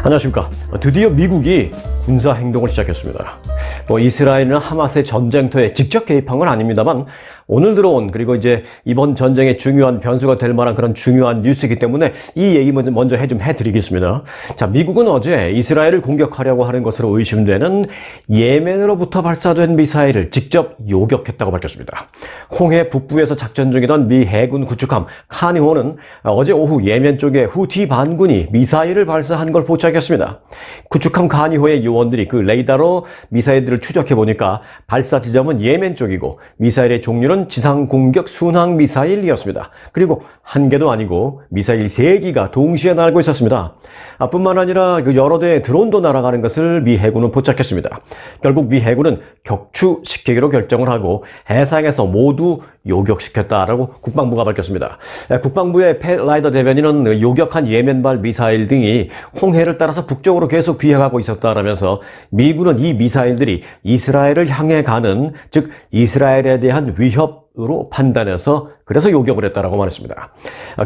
안녕하십니까. 드디어 미국이 군사 행동을 시작했습니다. 이스라엘은 하마스의 전쟁터에 직접 개입한 건 아닙니다만 오늘 들어온 그리고 이제 이번 전쟁의 중요한 변수가 될 만한 그런 중요한 뉴스이기 때문에 이 얘기 먼저 해드리겠습니다. 자, 미국은 어제 이스라엘을 공격하려고 하는 것으로 의심되는 예멘으로부터 발사된 미사일을 직접 요격했다고 밝혔습니다. 홍해 북부에서 작전 중이던 미 해군 구축함 카니호는 어제 오후 예멘 쪽에 후티 반군이 미사일을 발사한 걸 포착했습니다. 구축함 카니호의 요원들이 그 레이더로 미사일들을 추적해 보니까 발사 지점은 예멘 쪽이고 미사일의 종류는 지상 공격 순항 미사일이었습니다. 그리고 한 개도 아니고 미사일 3기가 동시에 날고 있었습니다. 뿐만 아니라 여러 대의 드론도 날아가는 것을 미 해군은 포착했습니다. 결국 미 해군은 격추시키기로 결정을 하고 해상에서 모두 요격시켰다라고 국방부가 밝혔습니다. 국방부의 팻 라이더 대변인은 요격한 예멘발 미사일 등이 홍해를 따라서 북쪽으로 계속 비행하고 있었다라면서 미군은 이 미사일들이 이스라엘을 향해 가는, 즉 이스라엘에 대한 위협으로 판단해서 그래서 요격을 했다라고 말했습니다.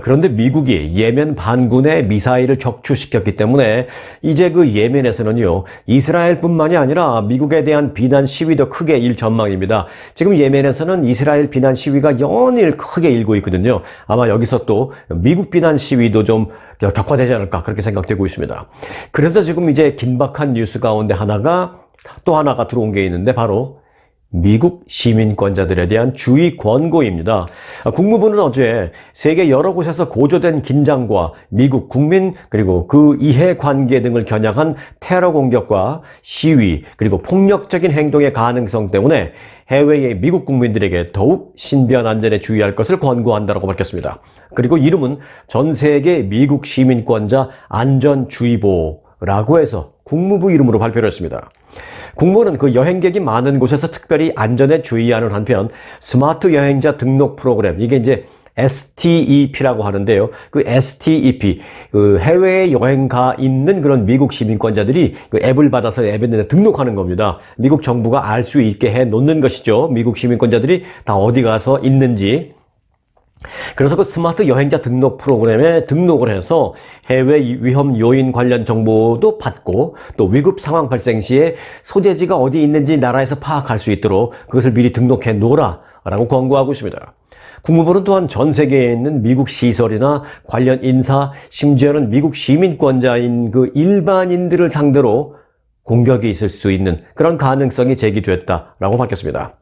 그런데 미국이 예멘 반군의 미사일을 격추시켰기 때문에 이제 그 예멘에서는요, 이스라엘뿐만이 아니라 미국에 대한 비난 시위도 크게 일 전망입니다. 지금 예멘에서는 이스라엘 비난 시위가 연일 크게 일고 있거든요. 아마 여기서 또 미국 비난 시위도 좀 격화되지 않을까 그렇게 생각되고 있습니다. 그래서 지금 이제 긴박한 뉴스 가운데 또 하나가 들어온 게 있는데 바로 미국 시민권자들에 대한 주의 권고입니다. 국무부는 어제 세계 여러 곳에서 고조된 긴장과 미국 국민 그리고 그 이해관계 등을 겨냥한 테러 공격과 시위 그리고 폭력적인 행동의 가능성 때문에 해외의 미국 국민들에게 더욱 신변 안전에 주의할 것을 권고한다고 밝혔습니다. 그리고 이름은 전 세계 미국 시민권자 안전주의보라고 해서 국무부 이름으로 발표를 했습니다. 국무부는 그 여행객이 많은 곳에서 특별히 안전에 주의하는 한편 스마트 여행자 등록 프로그램, 이게 이제 STEP라고 하는데요. 그 STEP, 그 해외에 여행 가 있는 그런 미국 시민권자들이 그 앱을 받아서 앱에 등록하는 겁니다. 미국 정부가 알 수 있게 해 놓는 것이죠. 미국 시민권자들이 다 어디 가서 있는지. 그래서 그 스마트 여행자 등록 프로그램에 등록을 해서 해외 위험 요인 관련 정보도 받고 또 위급 상황 발생 시에 소재지가 어디 있는지 나라에서 파악할 수 있도록 그것을 미리 등록해 놓으라라고 권고하고 있습니다. 국무부는 또한 전 세계에 있는 미국 시설이나 관련 인사, 심지어는 미국 시민권자인 그 일반인들을 상대로 공격이 있을 수 있는 그런 가능성이 제기됐다라고 밝혔습니다.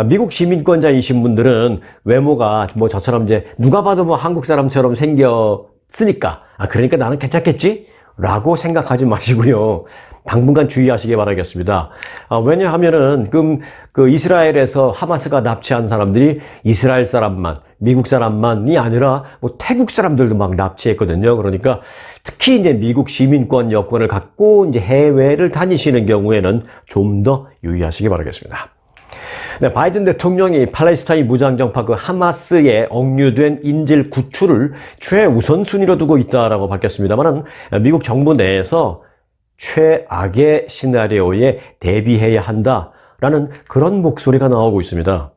미국 시민권자이신 분들은 외모가 저처럼 이제 누가 봐도 한국 사람처럼 생겼으니까 그러니까 나는 괜찮겠지? 라고 생각하지 마시고요. 당분간 주의하시기 바라겠습니다. 왜냐하면은 그 이스라엘에서 하마스가 납치한 사람들이 이스라엘 사람만, 미국 사람만이 아니라 태국 사람들도 막 납치했거든요. 그러니까 특히 이제 미국 시민권 여권을 갖고 이제 해외를 다니시는 경우에는 좀 더 유의하시기 바라겠습니다. 네, 바이든 대통령이 팔레스타인 무장정파 그 하마스에 억류된 인질 구출을 최우선순위로 두고 있다라고 밝혔습니다만 미국 정부 내에서 최악의 시나리오에 대비해야 한다라는 그런 목소리가 나오고 있습니다.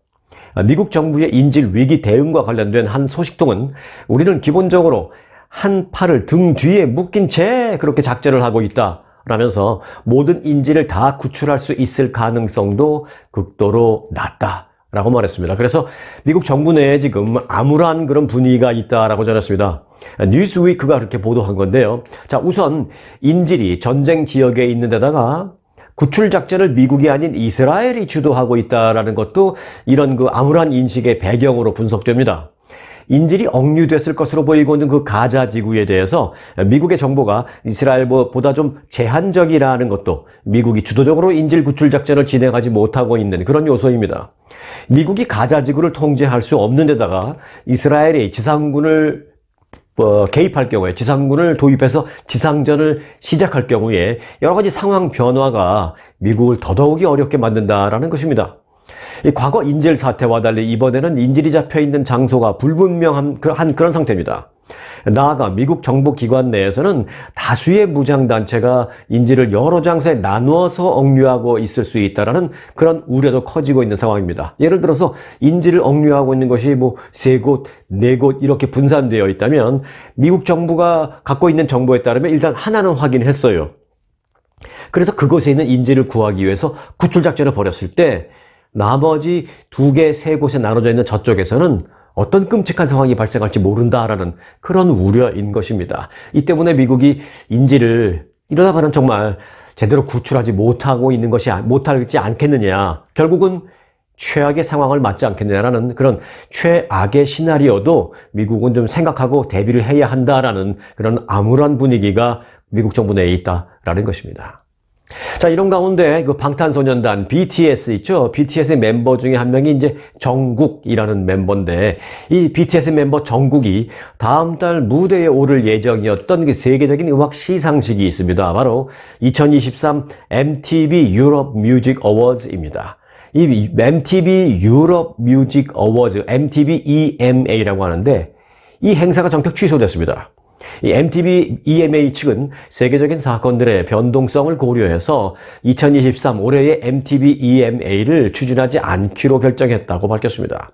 미국 정부의 인질 위기 대응과 관련된 한 소식통은 우리는 기본적으로 한 팔을 등 뒤에 묶인 채 그렇게 작전을 하고 있다 라면서 모든 인질을 다 구출할 수 있을 가능성도 극도로 낮다라고 말했습니다. 그래서 미국 정부 내에 지금 암울한 그런 분위기가 있다라고 전했습니다. 뉴스위크가 그렇게 보도한 건데요. 자, 우선 인질이 전쟁 지역에 있는 데다가 구출 작전을 미국이 아닌 이스라엘이 주도하고 있다라는 것도 이런 그 암울한 인식의 배경으로 분석됩니다. 인질이 억류됐을 것으로 보이고 있는 그 가자 지구에 대해서 미국의 정보가 이스라엘보다 좀 제한적이라는 것도 미국이 주도적으로 인질 구출 작전을 진행하지 못하고 있는 그런 요소입니다. 미국이 가자 지구를 통제할 수 없는 데다가 이스라엘이 지상군을 개입할 경우에, 지상군을 도입해서 지상전을 시작할 경우에 여러 가지 상황 변화가 미국을 더더욱이 어렵게 만든다라는 것입니다. 과거 인질 사태와 달리 이번에는 인질이 잡혀있는 장소가 불분명한 그런 상태입니다. 나아가 미국 정보기관 내에서는 다수의 무장단체가 인질을 여러 장소에 나누어서 억류하고 있을 수 있다는 그런 우려도 커지고 있는 상황입니다. 예를 들어서 인질을 억류하고 있는 것이 뭐 3곳, 4곳 이렇게 분산되어 있다면 미국 정부가 갖고 있는 정보에 따르면 일단 하나는 확인했어요. 그래서 그곳에 있는 인질을 구하기 위해서 구출작전을 벌였을 때 나머지 2개, 3곳에 나눠져 있는 저쪽에서는 어떤 끔찍한 상황이 발생할지 모른다라는 그런 우려인 것입니다. 이 때문에 미국이 인질을 이러다가는 정말 제대로 구출하지 못하고 있는 것이 못하지 않겠느냐. 결국은 최악의 상황을 맞지 않겠느냐라는 그런 최악의 시나리오도 미국은 좀 생각하고 대비를 해야 한다라는 그런 암울한 분위기가 미국 정부 내에 있다라는 것입니다. 자, 이런 가운데 그 방탄소년단 BTS 있죠? BTS의 멤버 중에 한 명이 이제 정국이라는 멤버인데 이 BTS 멤버 정국이 다음 달 무대에 오를 예정이었던 그 세계적인 음악 시상식이 있습니다. 바로 2023 MTV 유럽 뮤직 어워즈입니다. 이 MTV 유럽 뮤직 어워즈, MTV EMA라고 하는데 이 행사가 전격 취소됐습니다. 이 MTV EMA 측은 세계적인 사건들의 변동성을 고려해서 2023 올해의 MTV EMA를 추진하지 않기로 결정했다고 밝혔습니다.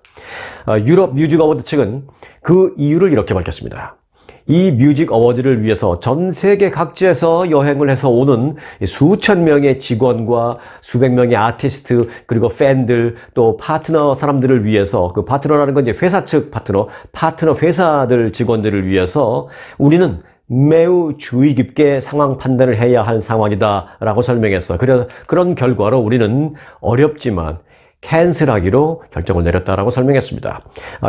유럽 뮤직 어워드 측은 그 이유를 이렇게 밝혔습니다. 이 뮤직 어워즈를 위해서 전 세계 각지에서 여행을 해서 오는 수천 명의 직원과 수백 명의 아티스트 그리고 팬들 또 파트너 사람들을 위해서 그 파트너라는 건 이제 회사 측 파트너 회사들 직원들을 위해서 우리는 매우 주의 깊게 상황 판단을 해야 할 상황이다라고 설명했어. 그래서 그런 결과로 우리는 어렵지만 캔슬하기로 결정을 내렸다라고 설명했습니다.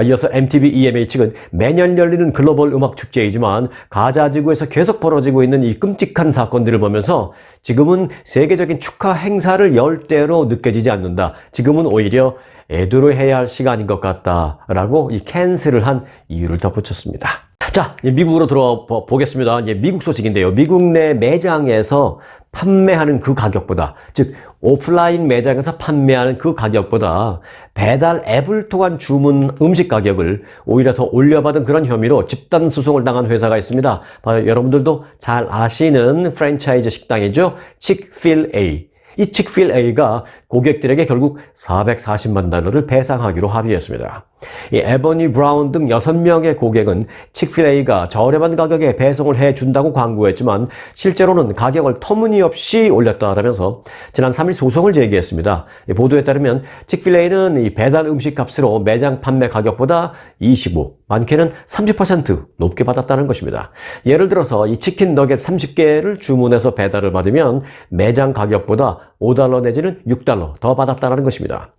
이어서 MTV EMA 측은 매년 열리는 글로벌 음악 축제이지만 가자 지구에서 계속 벌어지고 있는 이 끔찍한 사건들을 보면서 지금은 세계적인 축하 행사를 열 때로 느껴지지 않는다. 지금은 오히려 애도를 해야 할 시간인 것 같다라고 이 캔슬을 한 이유를 덧붙였습니다. 자, 미국으로 들어보겠습니다. 이제 미국 소식인데요. 미국 내 매장에서 판매하는 그 가격보다, 즉 오프라인 매장에서 판매하는 그 가격보다 배달 앱을 통한 주문 음식 가격을 오히려 더 올려받은 그런 혐의로 집단 소송을 당한 회사가 있습니다. 바로 여러분들도 잘 아시는 프랜차이즈 식당이죠. 칙필A. 이 칙필A가 고객들에게 결국 440만 달러를 배상하기로 합의했습니다. 이 에버니 브라운 등 6명의 고객은 칙필A가 저렴한 가격에 배송을 해준다고 광고했지만 실제로는 가격을 터무니없이 올렸다라면서 지난 3일 소송을 제기했습니다. 이 보도에 따르면 칙필A는 이 배달 음식 값으로 매장 판매 가격보다 25, 많게는 30% 높게 받았다는 것입니다. 예를 들어서 이 치킨 너겟 30개를 주문해서 배달을 받으면 매장 가격보다 $5 내지는 $6 더 받았다는 것입니다.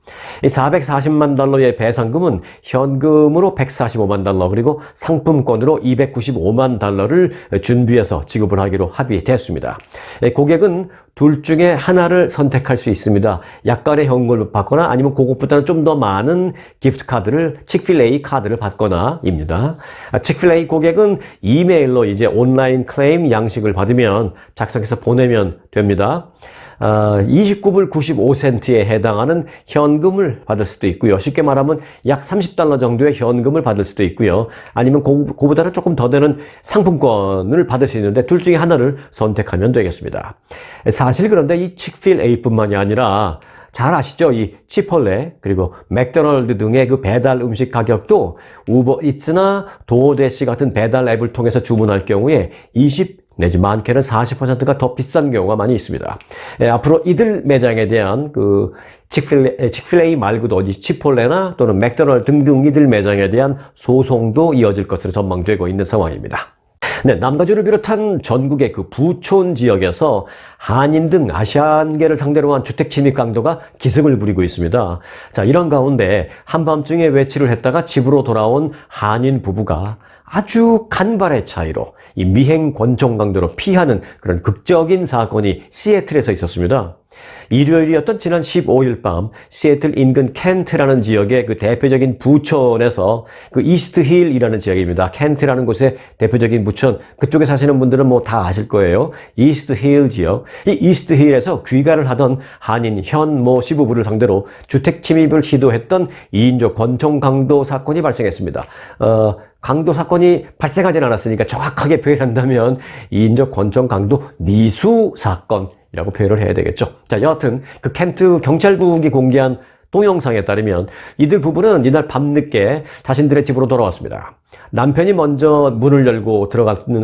이 440만 달러의 배상금은 현금으로 145만 달러 그리고 상품권으로 295만 달러를 준비해서 지급을 하기로 합의됐습니다. 고객은 둘 중에 하나를 선택할 수 있습니다. 약간의 현금을 받거나 아니면 그것보다는 좀 더 많은 기프트 카드를 칙필A 카드를 받거나입니다. 칙필A 고객은 이메일로 이제 온라인 클레임 양식을 받으면 작성해서 보내면 됩니다. 29불 95센트에 해당하는 현금을 받을 수도 있고요. 쉽게 말하면 약 $30 정도의 현금을 받을 수도 있고요. 아니면 그보다는 조금 더 되는 상품권을 받을 수 있는데 둘 중에 하나를 선택하면 되겠습니다. 사실 그런데 이 칙필A뿐만이 아니라 잘 아시죠? 이 치폴레 그리고 맥도날드 등의 그 배달 음식 가격도 우버이츠나 도어대시 같은 배달 앱을 통해서 주문할 경우에 20 내지 많게는 40%가 더 비싼 경우가 많이 있습니다. 앞으로 이들 매장에 대한 그 칙필A 말고도 어디 치폴레나 또는 맥도날드 등등 이들 매장에 대한 소송도 이어질 것으로 전망되고 있는 상황입니다. 네, 남가주를 비롯한 전국의 그 부촌 지역에서 한인 등 아시안계를 상대로 한 주택 침입 강도가 기승을 부리고 있습니다. 자, 이런 가운데 한밤중에 외출을 했다가 집으로 돌아온 한인 부부가 아주 간발의 차이로 이 미행 권총 강도로 피하는 그런 극적인 사건이 시애틀에서 있었습니다. 일요일이었던 지난 15일 밤 시애틀 인근 켄트라는 지역의 그 대표적인 부촌에서 그 이스트힐이라는 지역입니다. 켄트라는 곳의 대표적인 부촌, 그쪽에 사시는 분들은 뭐 다 아실 거예요. 이스트힐 지역. 이 이스트힐에서 귀가를 하던 한인 현모 시부부를 상대로 주택 침입을 시도했던 2인조 권총 강도 사건이 발생했습니다. 강도 사건이 발생하진 않았으니까 정확하게 표현한다면 이인적 권총 강도 미수 사건이라고 표현을 해야 되겠죠. 자, 여하튼 그 켄트 경찰국이 공개한 동영상에 따르면 이들 부부는 이날 밤늦게 자신들의 집으로 돌아왔습니다. 남편이 먼저 문을 열고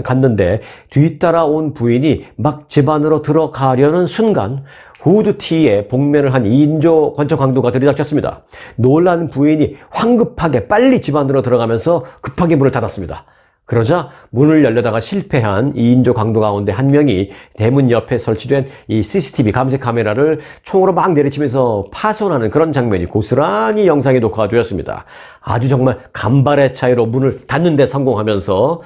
갔는데 뒤따라온 부인이 막 집 안으로 들어가려는 순간 후드티에 복면을 한 2인조 권총 강도가 들이닥쳤습니다. 놀란 부인이 황급하게 빨리 집 안으로 들어가면서 급하게 문을 닫았습니다. 그러자 문을 열려다가 실패한 2인조 강도 가운데 한 명이 대문 옆에 설치된 이 CCTV 감시 카메라를 총으로 막 내리치면서 파손하는 그런 장면이 고스란히 영상에 녹화되었습니다. 아주 정말 간발의 차이로 문을 닫는 데 성공하면서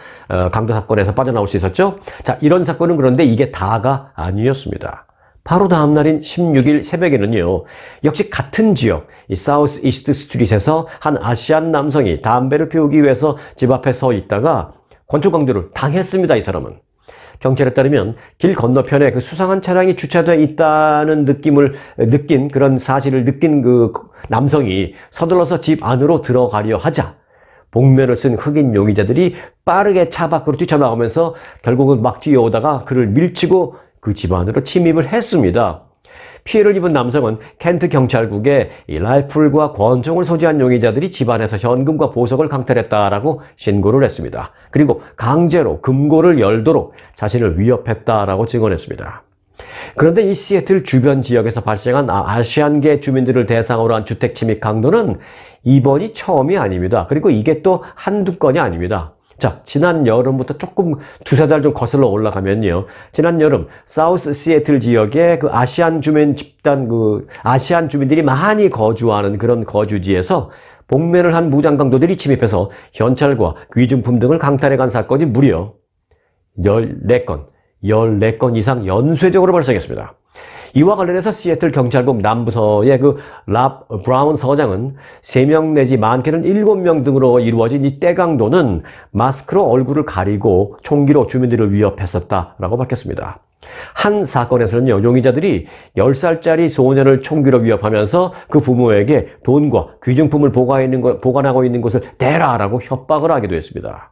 강도 사건에서 빠져나올 수 있었죠. 자, 이런 사건은 그런데 이게 다가 아니었습니다. 바로 다음 날인 16일 새벽에는요, 역시 같은 지역, 이 사우스 이스트 스트릿에서 한 아시안 남성이 담배를 피우기 위해서 집 앞에 서 있다가 권총 강도를 당했습니다, 이 사람은. 경찰에 따르면 길 건너편에 그 수상한 차량이 주차되어 있다는 그런 사실을 느낀 그 남성이 서둘러서 집 안으로 들어가려 하자 복면을 쓴 흑인 용의자들이 빠르게 차 밖으로 뛰쳐나오면서 결국은 막 뛰어오다가 그를 밀치고 그 집 안으로 침입을 했습니다. 피해를 입은 남성은 켄트 경찰국에 이 라이플과 권총을 소지한 용의자들이 집안에서 현금과 보석을 강탈했다라고 신고를 했습니다. 그리고 강제로 금고를 열도록 자신을 위협했다라고 증언했습니다. 그런데 이 시애틀 주변 지역에서 발생한 아시안계 주민들을 대상으로 한 주택 침입 강도는 이번이 처음이 아닙니다. 그리고 이게 또 한두 건이 아닙니다. 자, 지난 여름부터 조금 두세 달 좀 거슬러 올라가면요. 지난 여름 사우스 시애틀 지역의 그 아시안 주민 집단 아시안 주민들이 많이 거주하는 그런 거주지에서 복면을 한 무장 강도들이 침입해서 현찰과 귀중품 등을 강탈해 간 사건이 무려 14건 이상 연쇄적으로 발생했습니다. 이와 관련해서 시애틀 경찰국 남부서의 그 랍 브라운 서장은 3명 내지 많게는 7명 등으로 이루어진 이 떼강도는 마스크로 얼굴을 가리고 총기로 주민들을 위협했었다라고 밝혔습니다. 한 사건에서는요, 용의자들이 10살짜리 소년을 총기로 위협하면서 그 부모에게 돈과 귀중품을 보관하고 있는 것을 대라라고 협박을 하기도 했습니다.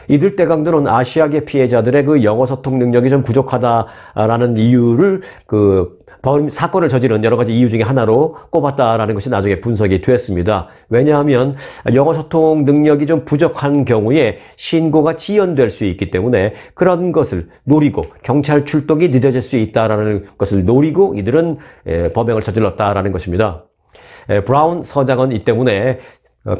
이들 떼강도는 아시아계 피해자들의 그 영어 소통 능력이 좀 부족하다라는 이유를 사건을 저지른 여러 가지 이유 중에 하나로 꼽았다라는 것이 나중에 분석이 됐습니다. 왜냐하면 영어 소통 능력이 좀 부족한 경우에 신고가 지연될 수 있기 때문에 그런 것을 노리고 경찰 출동이 늦어질 수 있다라는 것을 노리고 이들은 범행을 저질렀다라는 것입니다. 브라운 서장은 이 때문에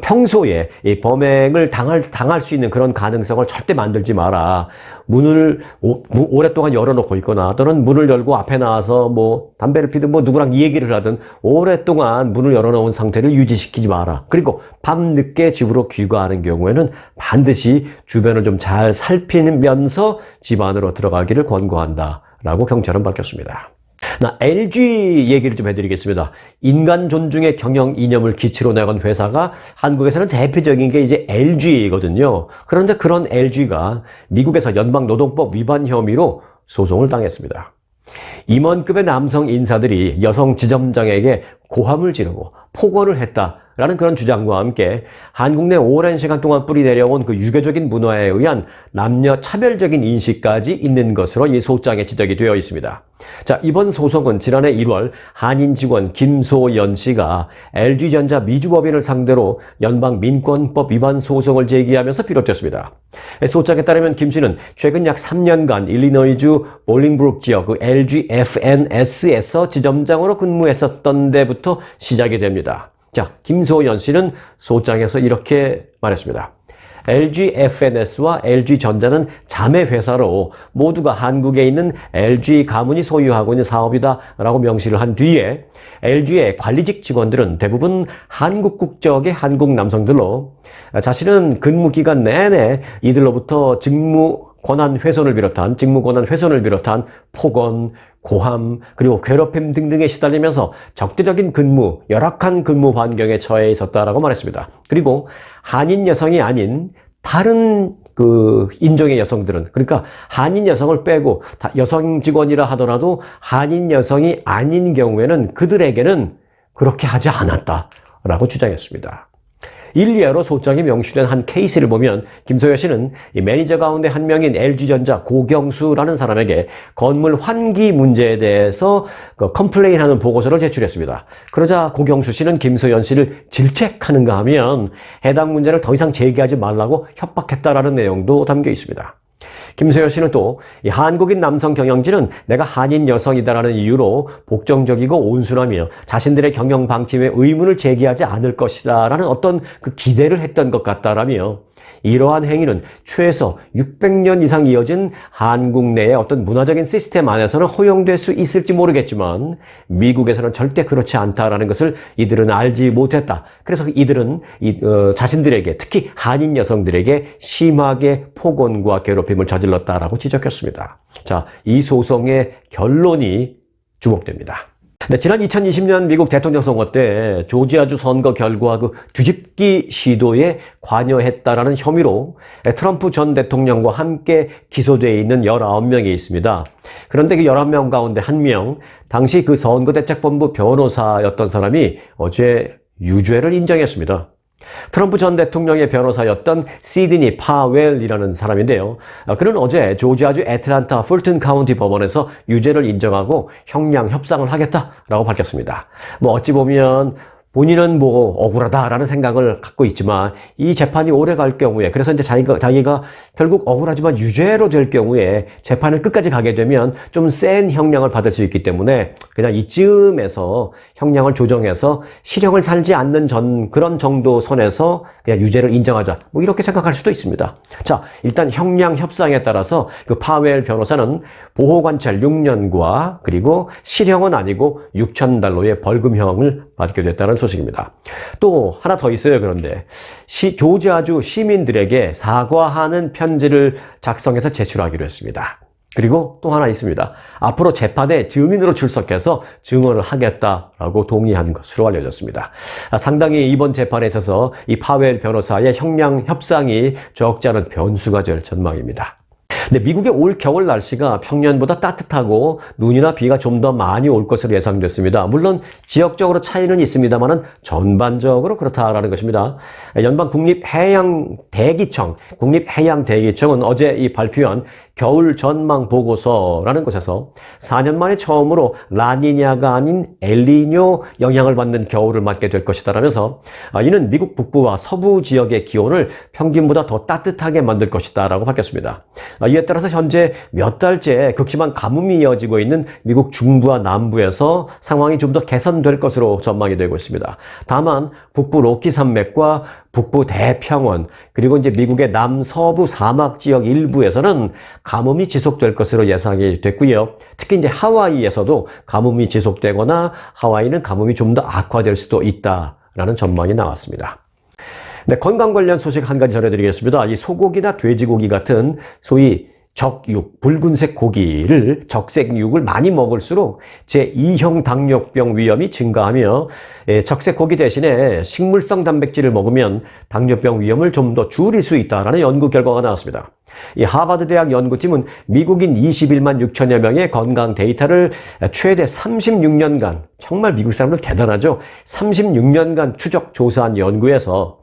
평소에 이 범행을 당할 수 있는 그런 가능성을 절대 만들지 마라. 문을 오랫동안 열어놓고 있거나 또는 문을 열고 앞에 나와서 뭐 담배를 피든 뭐 누구랑 얘기를 하든 오랫동안 문을 열어놓은 상태를 유지시키지 마라. 그리고 밤늦게 집으로 귀가하는 경우에는 반드시 주변을 좀 잘 살피면서 집 안으로 들어가기를 권고한다. 라고 경찰은 밝혔습니다. LG 얘기를 좀 해드리겠습니다. 인간 존중의 경영 이념을 기치로 내건 회사가 한국에서는 대표적인 게 이제 LG거든요. 그런데 그런 LG가 미국에서 연방노동법 위반 혐의로 소송을 당했습니다. 임원급의 남성 인사들이 여성 지점장에게 고함을 지르고 폭언을 했다라는 그런 주장과 함께 한국 내 오랜 시간 동안 뿌리내려온 그 유교적인 문화에 의한 남녀 차별적인 인식까지 있는 것으로 이 소장에 지적이 되어 있습니다. 자, 이번 소송은 지난해 1월 한인 직원 김소연 씨가 LG전자 미주법인을 상대로 연방민권법 위반 소송을 제기하면서 비롯됐습니다. 소장에 따르면 김 씨는 최근 약 3년간 일리노이주 볼링브룩 지역 그 LG FNS에서 지점장으로 근무했었던 데부터 시작이 됩니다. 자, 김소연 씨는 소장에서 이렇게 말했습니다. LG FNS와 LG전자는 자매 회사로 모두가 한국에 있는 LG 가문이 소유하고 있는 사업이다 라고 명시를 한 뒤에 LG의 관리직 직원들은 대부분 한국 국적의 한국 남성들로 자신은 근무 기간 내내 이들로부터 직무 권한 훼손을 비롯한 폭언, 고함, 그리고 괴롭힘 등등에 시달리면서 적대적인 열악한 근무 환경에 처해 있었다라고 말했습니다. 그리고 한인 여성이 아닌 다른 인종의 여성들은, 그러니까 한인 여성을 빼고 여성 직원이라 하더라도 한인 여성이 아닌 경우에는 그들에게는 그렇게 하지 않았다라고 주장했습니다. 일례로 소장이 명시된 한 케이스를 보면 김소연 씨는 이 매니저 가운데 한 명인 LG전자 고경수라는 사람에게 건물 환기 문제에 대해서 컴플레인하는 보고서를 제출했습니다. 그러자 고경수 씨는 김소연 씨를 질책하는가 하면 해당 문제를 더 이상 제기하지 말라고 협박했다라는 내용도 담겨 있습니다. 김소연 씨는 또 이 한국인 남성 경영진은 내가 한인 여성이다라는 이유로 복정적이고 온순하며 자신들의 경영 방침에 의문을 제기하지 않을 것이다라는 어떤 그 기대를 했던 것 같다라며 이러한 행위는 최소 600년 이상 이어진 한국 내의 어떤 문화적인 시스템 안에서는 허용될 수 있을지 모르겠지만 미국에서는 절대 그렇지 않다라는 것을 이들은 알지 못했다. 그래서 이들은 자신들에게 특히 한인 여성들에게 심하게 폭언과 괴롭힘을 저질렀다라고 지적했습니다. 자, 이 소송의 결론이 주목됩니다. 네, 지난 2020년 미국 대통령 선거 때 조지아주 선거 결과 그 뒤집기 시도에 관여했다라는 혐의로 트럼프 전 대통령과 함께 기소되어 있는 19명이 있습니다. 그런데 그 19명 가운데 한 명, 당시 그 선거대책본부 변호사였던 사람이 어제 유죄를 인정했습니다. 트럼프 전 대통령의 변호사였던 시드니 파웰이라는 사람인데요. 그는 어제 조지아주 애틀랜타 풀튼 카운티 법원에서 유죄를 인정하고 형량 협상을 하겠다라고 밝혔습니다. 어찌 보면 본인은 억울하다라는 생각을 갖고 있지만 이 재판이 오래 갈 경우에 그래서 이제 자기가 결국 억울하지만 유죄로 될 경우에 재판을 끝까지 가게 되면 좀 센 형량을 받을 수 있기 때문에 그냥 이쯤에서 형량을 조정해서 실형을 살지 않는 그런 정도 선에서 그냥 유죄를 인정하자 이렇게 생각할 수도 있습니다. 자, 일단 형량 협상에 따라서 그 파웰 변호사는 보호관찰 6년과 그리고 실형은 아니고 $6,000의 벌금형을 받게 됐다는 소식입니다. 또 하나 더 있어요. 그런데 조지아주 시민들에게 사과하는 편지를 작성해서 제출하기로 했습니다. 그리고 또 하나 있습니다. 앞으로 재판에 증인으로 출석해서 증언을 하겠다라고 동의한 것으로 알려졌습니다. 상당히 이번 재판에 있어서 이 파웰 변호사의 형량 협상이 적지 않은 변수가 될 전망입니다. 근데 미국의 올 겨울 날씨가 평년보다 따뜻하고 눈이나 비가 좀 더 많이 올 것으로 예상됐습니다. 물론 지역적으로 차이는 있습니다만은 전반적으로 그렇다라는 것입니다. 연방 국립해양대기청은 어제 이 발표한 겨울 전망 보고서라는 곳에서 4년 만에 처음으로 라니냐가 아닌 엘니뇨 영향을 받는 겨울을 맞게 될 것이다라면서 이는 미국 북부와 서부 지역의 기온을 평균보다 더 따뜻하게 만들 것이다라고 밝혔습니다. 이에 따라서 현재 몇 달째 극심한 가뭄이 이어지고 있는 미국 중부와 남부에서 상황이 좀 더 개선될 것으로 전망이 되고 있습니다. 다만 북부 로키 산맥과 북부 대평원 그리고 이제 미국의 남서부 사막 지역 일부에서는 가뭄이 지속될 것으로 예상이 됐고요. 특히 이제 하와이에서도 가뭄이 지속되거나 하와이는 가뭄이 좀 더 악화될 수도 있다라는 전망이 나왔습니다. 네, 건강 관련 소식 한 가지 전해드리겠습니다. 이 소고기나 돼지고기 같은 소위 적육, 붉은색 고기를 적색육을 많이 먹을수록 제2형 당뇨병 위험이 증가하며 적색 고기 대신에 식물성 단백질을 먹으면 당뇨병 위험을 좀 더 줄일 수 있다는 연구 결과가 나왔습니다. 이 하버드 대학 연구팀은 미국인 21만 6천여 명의 건강 데이터를 최대 36년간, 정말 미국 사람들 대단하죠? 36년간 추적 조사한 연구에서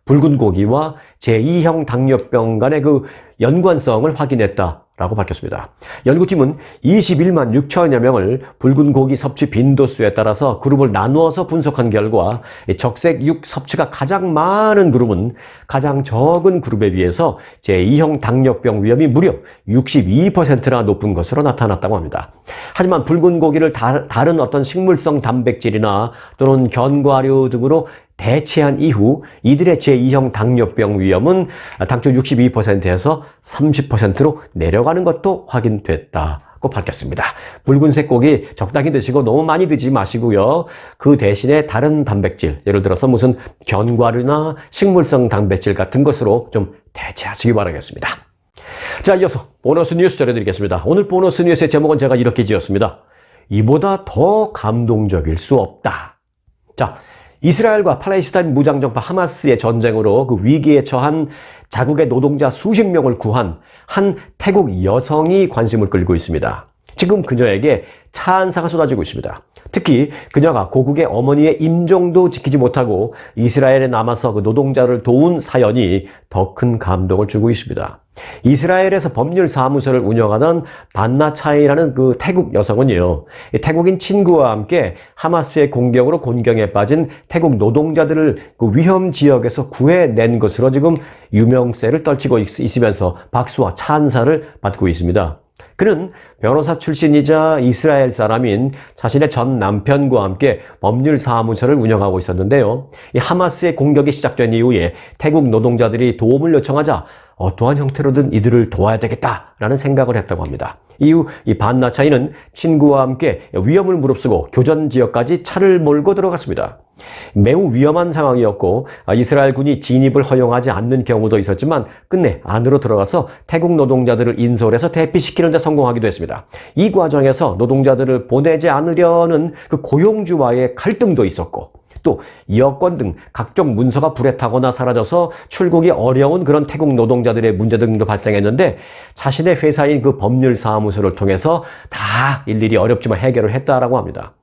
붉은 고기와 제2형 당뇨병 간의 그 연관성을 확인했다라고 밝혔습니다. 연구팀은 21만 6천여 명을 붉은 고기 섭취 빈도수에 따라서 그룹을 나누어서 분석한 결과 적색육 섭취가 가장 많은 그룹은 가장 적은 그룹에 비해서 제2형 당뇨병 위험이 무려 62%나 높은 것으로 나타났다고 합니다. 하지만 붉은 고기를 다른 어떤 식물성 단백질이나 또는 견과류 등으로 대체한 이후 이들의 제2형 당뇨병 위험은 당초 62%에서 30%로 내려가는 것도 확인됐다고 밝혔습니다. 붉은색 고기 적당히 드시고 너무 많이 드지 마시고요. 그 대신에 다른 단백질, 예를 들어서 무슨 견과류나 식물성 단백질 같은 것으로 좀 대체하시기 바라겠습니다. 자, 이어서 보너스 뉴스 전해드리겠습니다. 오늘 보너스 뉴스의 제목은 제가 이렇게 지었습니다. 이보다 더 감동적일 수 없다. 자, 이스라엘과 팔레스타인 무장정파 하마스의 전쟁으로 그 위기에 처한 자국의 노동자 수십 명을 구한 한 태국 여성이 관심을 끌고 있습니다. 지금 그녀에게 찬사가 쏟아지고 있습니다. 특히 그녀가 고국의 어머니의 임종도 지키지 못하고 이스라엘에 남아서 그 노동자를 도운 사연이 더 큰 감동을 주고 있습니다. 이스라엘에서 법률사무소를 운영하던 반나차이라는 그 태국 여성은요, 태국인 친구와 함께 하마스의 공격으로 곤경에 빠진 태국 노동자들을 그 위험 지역에서 구해낸 것으로 지금 유명세를 떨치고 있으면서 박수와 찬사를 받고 있습니다. 그는 변호사 출신이자 이스라엘 사람인 자신의 전 남편과 함께 법률사무소를 운영하고 있었는데요. 이 하마스의 공격이 시작된 이후에 태국 노동자들이 도움을 요청하자 어떠한 형태로든 이들을 도와야 되겠다라는 생각을 했다고 합니다. 이후 이 반나차이는 친구와 함께 위험을 무릅쓰고 교전 지역까지 차를 몰고 들어갔습니다. 매우 위험한 상황이었고 이스라엘군이 진입을 허용하지 않는 경우도 있었지만 끝내 안으로 들어가서 태국 노동자들을 인솔해서 대피시키는 데 성공하기도 했습니다. 이 과정에서 노동자들을 보내지 않으려는 그 고용주와의 갈등도 있었고 또 여권 등 각종 문서가 불에 타거나 사라져서 출국이 어려운 그런 태국 노동자들의 문제 등도 발생했는데 자신의 회사인 그 법률사무소를 통해서 다 일일이 어렵지만 해결을 했다라고 합니다.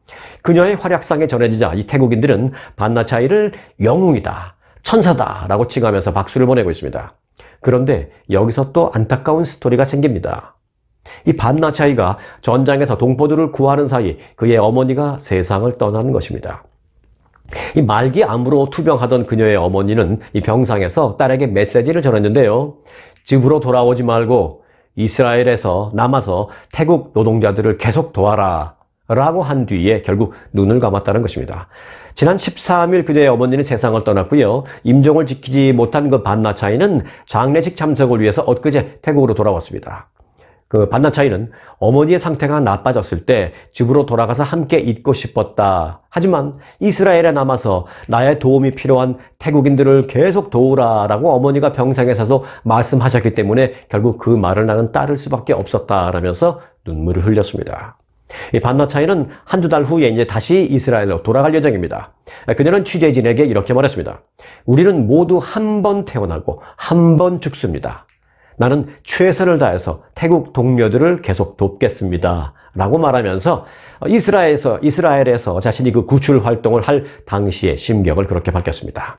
그녀의 활약상에 전해지자 이 태국인들은 반나차이를 영웅이다, 천사다라고 칭하면서 박수를 보내고 있습니다. 그런데 여기서 또 안타까운 스토리가 생깁니다. 이 반나차이가 전장에서 동포들을 구하는 사이 그의 어머니가 세상을 떠나는 것입니다. 이 말기 암으로 투병하던 그녀의 어머니는 이 병상에서 딸에게 메시지를 전했는데요. 집으로 돌아오지 말고 이스라엘에서 남아서 태국 노동자들을 계속 도와라 라고 한 뒤에 결국 눈을 감았다는 것입니다. 지난 13일 그녀의 어머니는 세상을 떠났고요. 임종을 지키지 못한 그 반나차이는 장례식 참석을 위해서 엊그제 태국으로 돌아왔습니다. 그 반나차이는 어머니의 상태가 나빠졌을 때 집으로 돌아가서 함께 있고 싶었다. 하지만 이스라엘에 남아서 나의 도움이 필요한 태국인들을 계속 도우라라고 어머니가 병상에 서서 말씀하셨기 때문에 결국 그 말을 나는 따를 수밖에 없었다라면서 눈물을 흘렸습니다. 이 반나차이는 한두 달 후에 이제 다시 이스라엘로 돌아갈 예정입니다. 그녀는 취재진에게 이렇게 말했습니다. 우리는 모두 한 번 태어나고 한 번 죽습니다. 나는 최선을 다해서 태국 동료들을 계속 돕겠습니다. 라고 말하면서 이스라엘에서 자신이 그 구출 활동을 할 당시의 심경을 그렇게 밝혔습니다.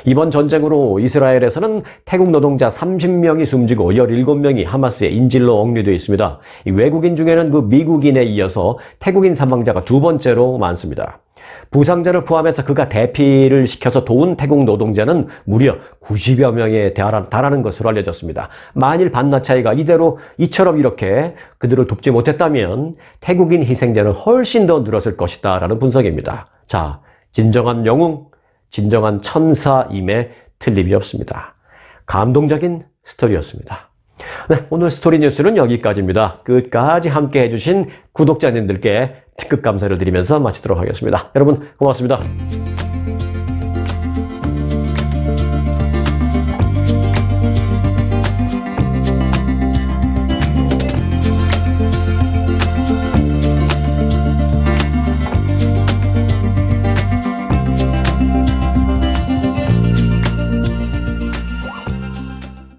이번 전쟁으로 이스라엘에서는 태국 노동자 30명이 숨지고 17명이 하마스의 인질로 억류되어 있습니다. 이 외국인 중에는 그 미국인에 이어서 태국인 사망자가 두 번째로 많습니다. 부상자를 포함해서 그가 대피를 시켜서 도운 태국 노동자는 무려 90여 명에 달하는 것으로 알려졌습니다. 만일 반나차이가 이처럼 이렇게 그들을 돕지 못했다면 태국인 희생자는 훨씬 더 늘었을 것이다 라는 분석입니다. 자, 진정한 영웅, 진정한 천사임에 틀림이 없습니다. 감동적인 스토리였습니다. 네, 오늘 스토리 뉴스는 여기까지입니다. 끝까지 함께 해주신 구독자님들께 특급 감사를 드리면서 마치도록 하겠습니다. 여러분 고맙습니다.